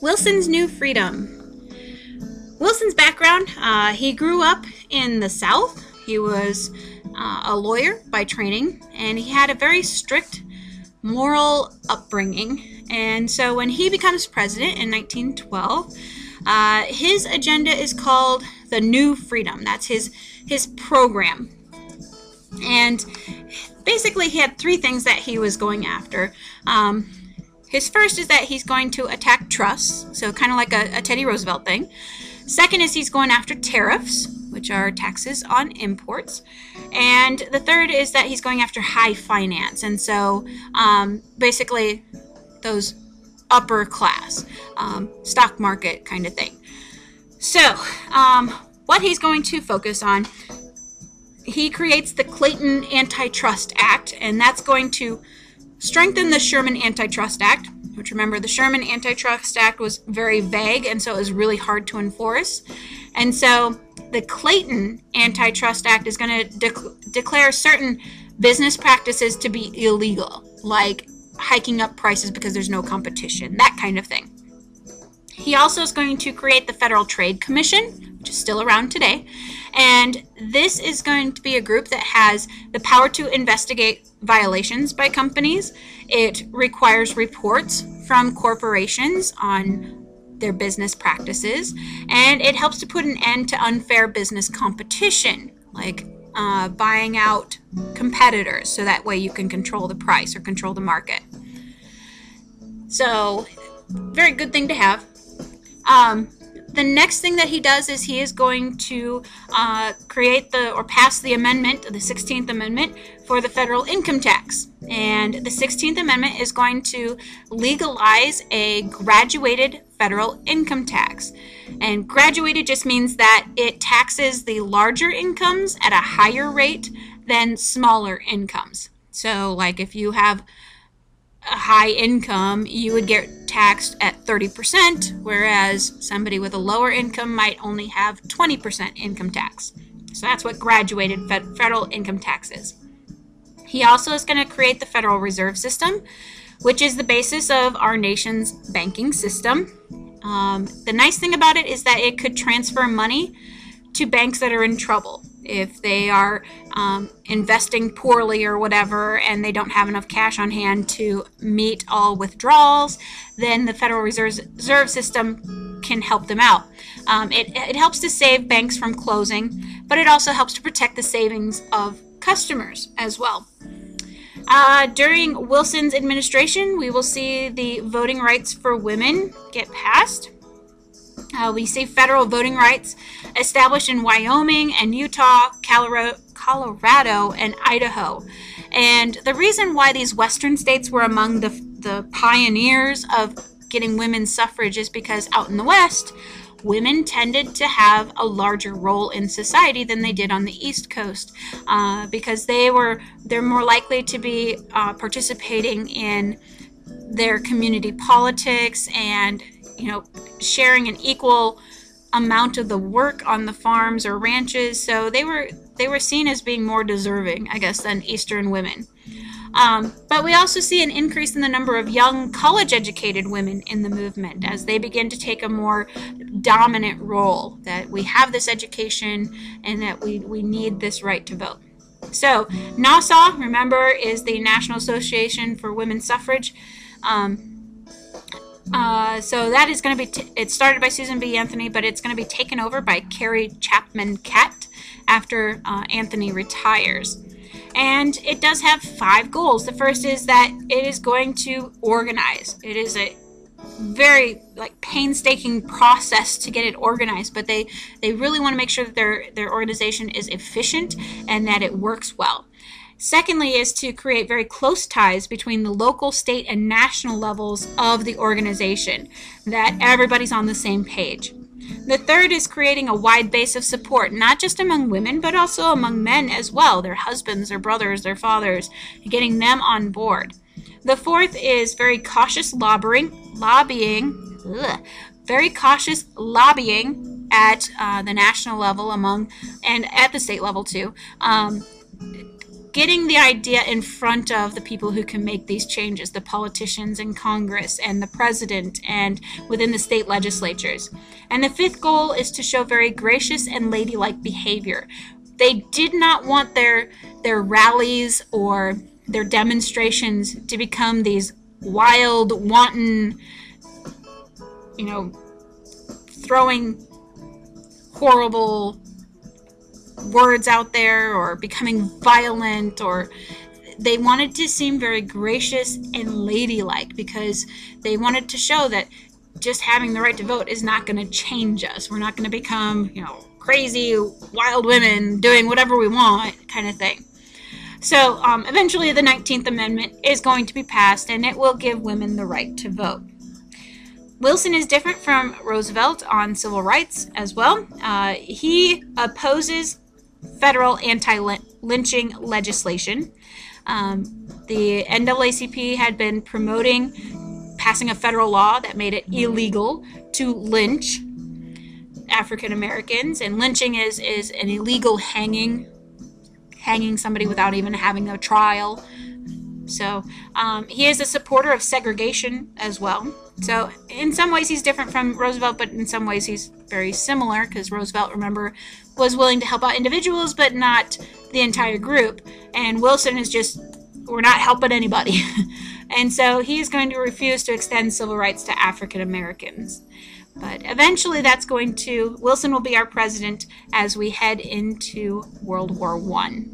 Wilson's New Freedom. Wilson's background, he grew up in the South. He was a lawyer by training, and he had a very strict moral upbringing. And so when he becomes president in 1912, his agenda is called the New Freedom. That's his program. And basically he had three things that he was going after. His first is that he's going to attack trusts, so kind of like a Teddy Roosevelt thing. Second is he's going after tariffs, which are taxes on imports. And the third is that he's going after high finance, and so basically those upper class, stock market kind of thing. So what he's going to focus on, he creates the Clayton Antitrust Act, and that's going to strengthen the Sherman Antitrust Act, which, remember, the Sherman Antitrust Act was very vague, and so it was really hard to enforce. And so the Clayton Antitrust Act is going to declare certain business practices to be illegal, like hiking up prices because there's no competition, that kind of thing. He also is going to create the Federal Trade Commission, which is still around today, and this is going to be a group that has the power to investigate violations by companies. It requires reports from corporations on their business practices, and it helps to put an end to unfair business competition, like buying out competitors, so that way you can control the price or control the market. So, very good thing to have. The next thing that he does is he is going to create or pass the amendment, the 16th Amendment, for the federal income tax. And the 16th Amendment is going to legalize a graduated federal income tax. And graduated just means that it taxes the larger incomes at a higher rate than smaller incomes. So, like, if you have a high income, you would get taxed at 30%, whereas somebody with a lower income might only have 20% income tax. So that's what graduated federal income tax is. He also is going to create the Federal Reserve System, which is the basis of our nation's banking system. The nice thing about it is that it could transfer money to banks that are in trouble. If they are investing poorly or whatever, and they don't have enough cash on hand to meet all withdrawals, then the Federal Reserve System can help them out. It helps to save banks from closing, but it also helps to protect the savings of customers as well. During Wilson's administration, we will see the voting rights for women get passed. We see federal voting rights established in Wyoming and Utah, Colorado, and Idaho. And the reason why these western states were among the pioneers of getting women's suffrage is because out in the West, women tended to have a larger role in society than they did on the East Coast, because they're more likely to be participating in their community politics and sharing an equal amount of the work on the farms or ranches. So they were seen as being more deserving, I guess, than Eastern women. But we also see an increase in the number of young college-educated women in the movement as they begin to take a more dominant role, that we have this education and that we need this right to vote. So NAWSA, remember, is the National Association for Women's Suffrage. So that is going to be, it started by Susan B. Anthony, but it's going to be taken over by Carrie Chapman Catt after Anthony retires. And it does have 5 goals. The first is that it is going to organize. It is a very painstaking process to get it organized, but they really want to make sure that their organization is efficient and that it works well. Secondly is to create very close ties between the local, state, and national levels of the organization, that everybody's on the same page. The third is creating a wide base of support, not just among women, but also among men as well, their husbands, their brothers, their fathers, getting them on board. The fourth is very cautious lobbying at the national level and at the state level too. getting the idea in front of the people who can make these changes, the politicians in Congress and the president and within the state legislatures. And the fifth goal is to show very gracious and ladylike behavior. They did not want their rallies or their demonstrations to become these wild, wanton, throwing horrible words out there or becoming violent, or they wanted to seem very gracious and ladylike, because they wanted to show that just having the right to vote is not going to change us. We're not going to become, crazy wild women doing whatever we want kind of thing. So eventually the 19th Amendment is going to be passed, and it will give women the right to vote. Wilson is different from Roosevelt on civil rights as well. He opposes federal anti-lynching legislation. The NAACP had been promoting passing a federal law that made it illegal to lynch African Americans, and lynching is an illegal hanging somebody without even having a trial. So he is a supporter of segregation as well. So in some ways he's different from Roosevelt, but in some ways he's very similar, because Roosevelt, remember, was willing to help out individuals but not the entire group. And Wilson is just, we're not helping anybody. And so he is going to refuse to extend civil rights to African Americans. But eventually Wilson will be our president as we head into World War I.